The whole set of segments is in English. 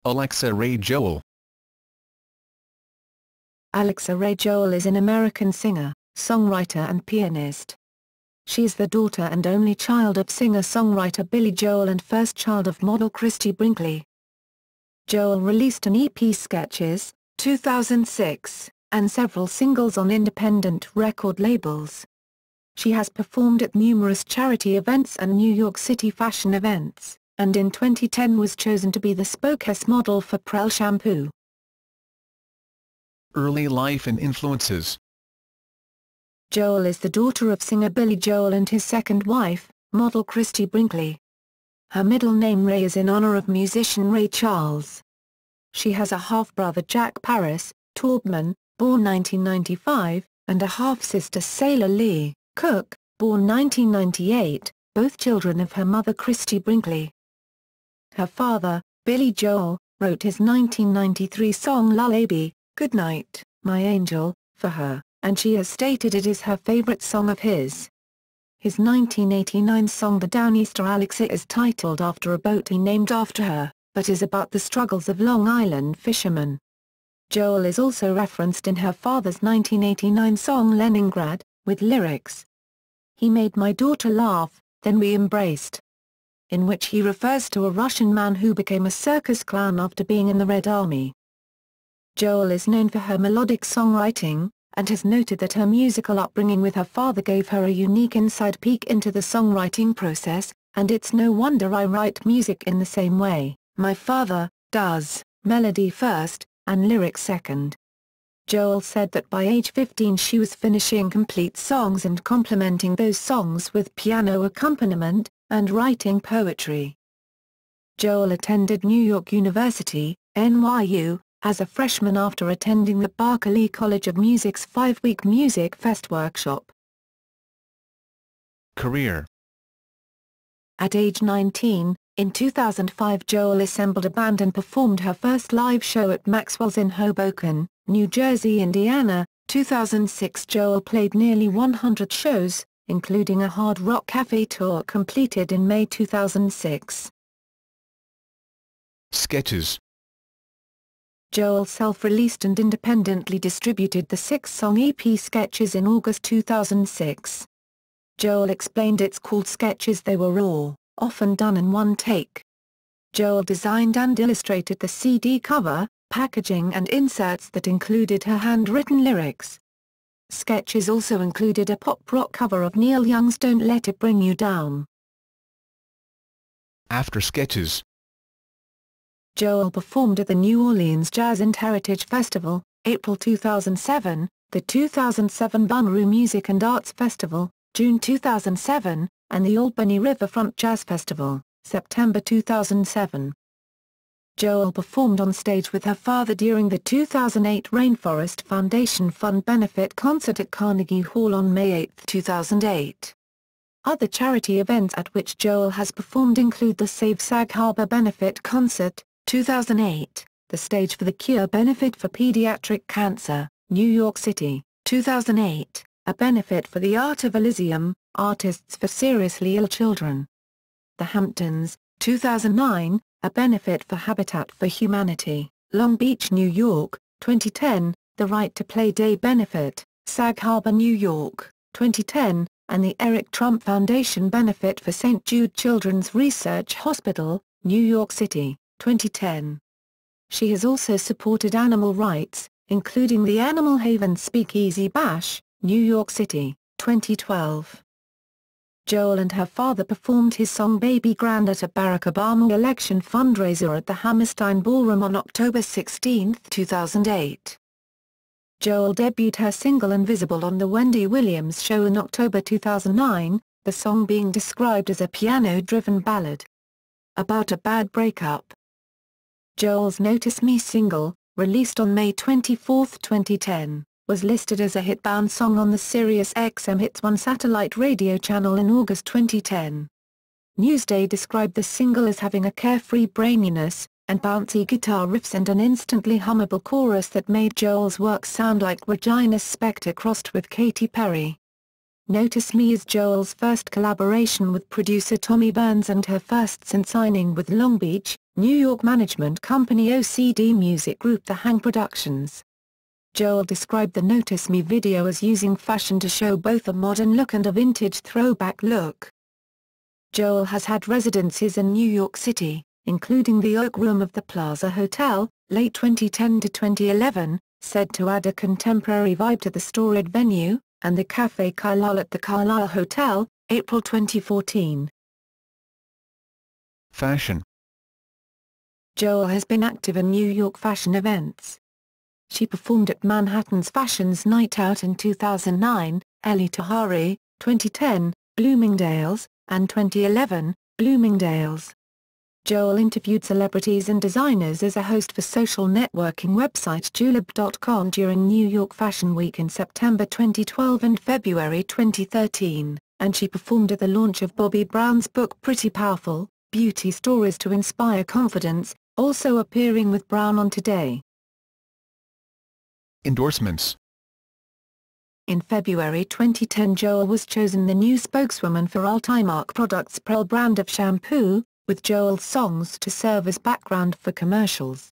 Alexa Ray Joel. Alexa Ray Joel is an American singer, songwriter and pianist. She is the daughter and only child of singer-songwriter Billy Joel and first child of model Christie Brinkley. Joel released an EP, Sketches, 2006, and several singles on independent record labels. She has performed at numerous charity events and New York City fashion events, and in 2010 was chosen to be the spokesperson model for Prell shampoo. Early life and influences. Joel is the daughter of singer Billy Joel and his second wife, model Christie Brinkley. Her middle name Ray is in honor of musician Ray Charles. She has a half-brother Jack Paris, Taubman, born 1995, and a half-sister Sailor Lee Cook, born 1998, both children of her mother Christie Brinkley. Her father, Billy Joel, wrote his 1993 song Lullaby, Good Night, My Angel, for her, and she has stated it is her favorite song of his. His 1989 song The Downeaster Alexa is titled after a boat he named after her, but is about the struggles of Long Island fishermen. Joel is also referenced in her father's 1989 song Leningrad, with lyrics, "He made my daughter laugh, then we embraced," in which he refers to a Russian man who became a circus clown after being in the Red Army. Joel is known for her melodic songwriting, and has noted that her musical upbringing with her father gave her a unique inside peek into the songwriting process, and it's no wonder I write music in the same way my father does, melody first, and lyrics second. Joel said that by age 15 she was finishing complete songs and complementing those songs with piano accompaniment, and writing poetry. Joel attended New York University, NYU, as a freshman after attending the Berklee College of Music's 5-week Music Fest workshop. Career. At age 19, in 2005 Joel assembled a band and performed her first live show at Maxwell's in Hoboken, New Jersey. 2006 Joel played nearly 100 shows, including a Hard Rock Cafe tour completed in May 2006. Sketches. Joel self-released and independently distributed the 6-song EP Sketches in August 2006. Joel explained it's called Sketches, they were raw, often done in one take. Joel designed and illustrated the CD cover, packaging and inserts that included her handwritten lyrics. Sketches also included a pop-rock cover of Neil Young's Don't Let It Bring You Down. After Sketches. Joel performed at the New Orleans Jazz and Heritage Festival, April 2007, the 2007 Bonnaroo Music and Arts Festival, June 2007, and the Albany Riverfront Jazz Festival, September 2007. Joel performed on stage with her father during the 2008 Rainforest Foundation Fund benefit concert at Carnegie Hall on May 8, 2008. Other charity events at which Joel has performed include the Save Sag Harbor benefit concert, 2008, the Stage for the Cure benefit for pediatric cancer, New York City, 2008, a benefit for the Art of Elysium, Artists for Seriously Ill Children. The Hamptons, 2009, a benefit for Habitat for Humanity, Long Beach, New York, 2010, the Right to Play Day benefit, Sag Harbor, New York, 2010, and the Eric Trump Foundation benefit for St. Jude Children's Research Hospital, New York City, 2010. She has also supported animal rights, including the Animal Haven Speakeasy Bash, New York City, 2012. Joel and her father performed his song Baby Grand at a Barack Obama election fundraiser at the Hammerstein Ballroom on October 16, 2008. Joel debuted her single Invisible on The Wendy Williams Show in October 2009, the song being described as a piano-driven ballad about a bad breakup. Joel's Notice Me single, released on May 24, 2010, was listed as a hit-bound song on the Sirius XM Hits 1 satellite radio channel in August 2010. Newsday described the single as having a carefree braininess, and bouncy guitar riffs and an instantly hummable chorus that made Joel's work sound like Regina Spektor crossed with Katy Perry. Notice Me is Joel's first collaboration with producer Tommy Burns and her first since signing with Long Beach, New York management company OCD Music Group The Hang Productions. Joel described the Notice Me video as using fashion to show both a modern look and a vintage throwback look. Joel has had residencies in New York City, including the Oak Room of the Plaza Hotel, late 2010 to 2011, said to add a contemporary vibe to the storied venue, and the Café Carlyle at the Carlyle Hotel, April 2014. Fashion. Joel has been active in New York fashion events. She performed at Manhattan's Fashions Night Out in 2009, Eli Tahari, 2010, Bloomingdale's, and 2011, Bloomingdale's. Joel interviewed celebrities and designers as a host for social networking website julep.com during New York Fashion Week in September 2012 and February 2013, and she performed at the launch of Bobbi Brown's book Pretty Powerful, Beauty Stories to Inspire Confidence, also appearing with Brown on Today. Endorsements. In February 2010, Joel was chosen the new spokeswoman for Ultimark Products' Pearl brand of shampoo, with Joel's songs to serve as background for commercials.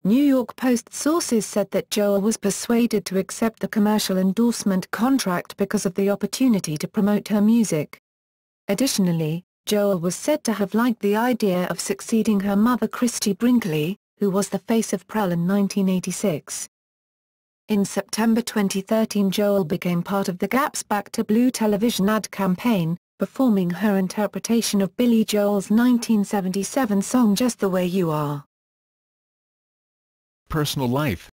New York Post sources said that Joel was persuaded to accept the commercial endorsement contract because of the opportunity to promote her music. Additionally, Joel was said to have liked the idea of succeeding her mother Christie Brinkley, who was the face of Pearl in 1986. In September 2013, Joel became part of the Gap's Back to Blue television ad campaign, performing her interpretation of Billy Joel's 1977 song Just the Way You Are. Personal life.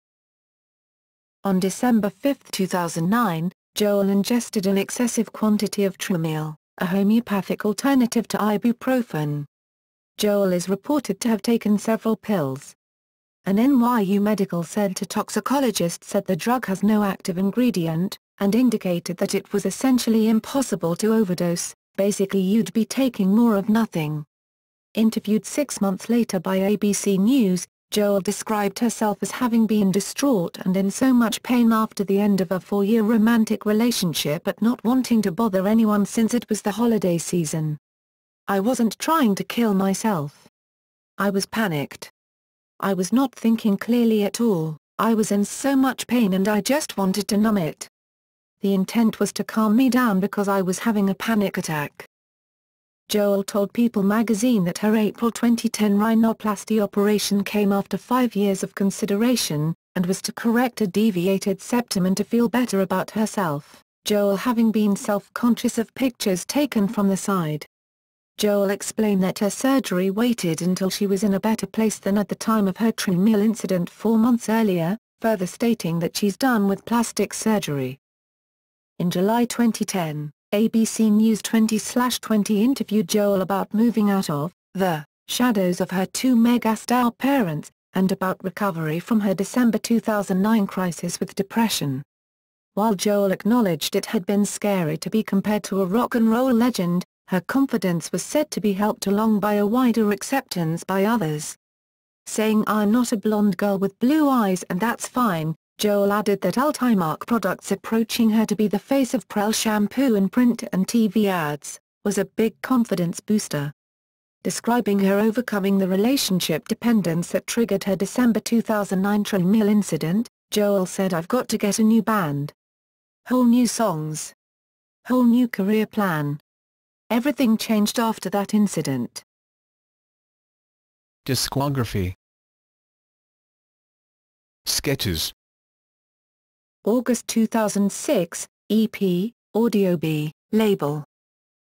On December 5, 2009, Joel ingested an excessive quantity of Tramadol, a homeopathic alternative to ibuprofen. Joel is reported to have taken several pills. An NYU medical center toxicologist said the drug has no active ingredient, and indicated that it was essentially impossible to overdose, basically you'd be taking more of nothing. Interviewed 6 months later by ABC News, Joel described herself as having been distraught and in so much pain after the end of a 4-year romantic relationship but not wanting to bother anyone since it was the holiday season. I wasn't trying to kill myself. I was panicked. I was not thinking clearly at all, I was in so much pain and I just wanted to numb it. The intent was to calm me down because I was having a panic attack. Joel told People magazine that her April 2010 rhinoplasty operation came after 5 years of consideration, and was to correct a deviated septum and to feel better about herself, Joel having been self-conscious of pictures taken from the side. Joel explained that her surgery waited until she was in a better place than at the time of her Tramadol incident 4 months earlier, further stating that she's done with plastic surgery. In July 2010, ABC News 20/20 interviewed Joel about moving out of the shadows of her 2 megastar parents, and about recovery from her December 2009 crisis with depression. While Joel acknowledged it had been scary to be compared to a rock and roll legend, her confidence was said to be helped along by a wider acceptance by others. Saying I'm not a blonde girl with blue eyes and that's fine, Joel added that Ultimark Products approaching her to be the face of Pearl shampoo in print and TV ads, was a big confidence booster. Describing her overcoming the relationship dependence that triggered her December 2009 Tramadol incident, Joel said I've got to get a new band. Whole new songs. Whole new career plan. Everything changed after that incident. Discography. Sketches. August 2006, EP, Audio B, label.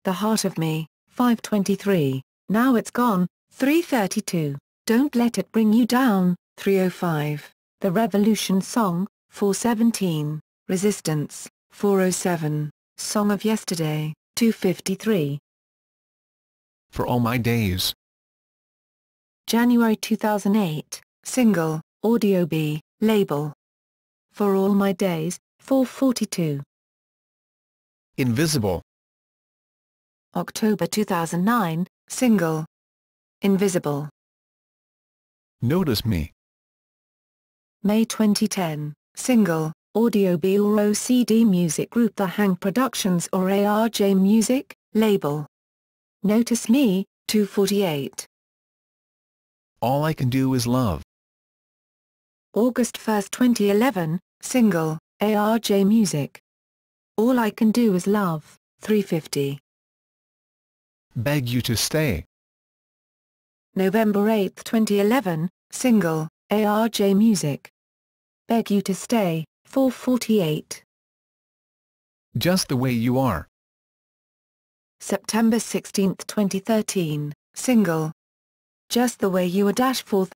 The Heart of Me, 5:23, Now It's Gone, 3:32, Don't Let It Bring You Down, 3:05, The Revolution Song, 4:17, Resistance, 4:07, Song of Yesterday, 2:53. For All My Days. January 2008, single, Audio B, label. For All My Days, 4:42. Invisible. October 2009, single. Invisible. Notice Me. May 2010, single. Audio B or OCD Music Group, The Hang Productions or ARJ Music, label. Notice Me, 248. All I Can Do Is Love. August 1, 2011, single, ARJ Music. All I Can Do Is Love, 350. Beg You to Stay. November 8, 2011, single, ARJ Music. Beg You to Stay, 448. Just the Way You Are. September 16, 2013, single. Just the Way You Are, 4th,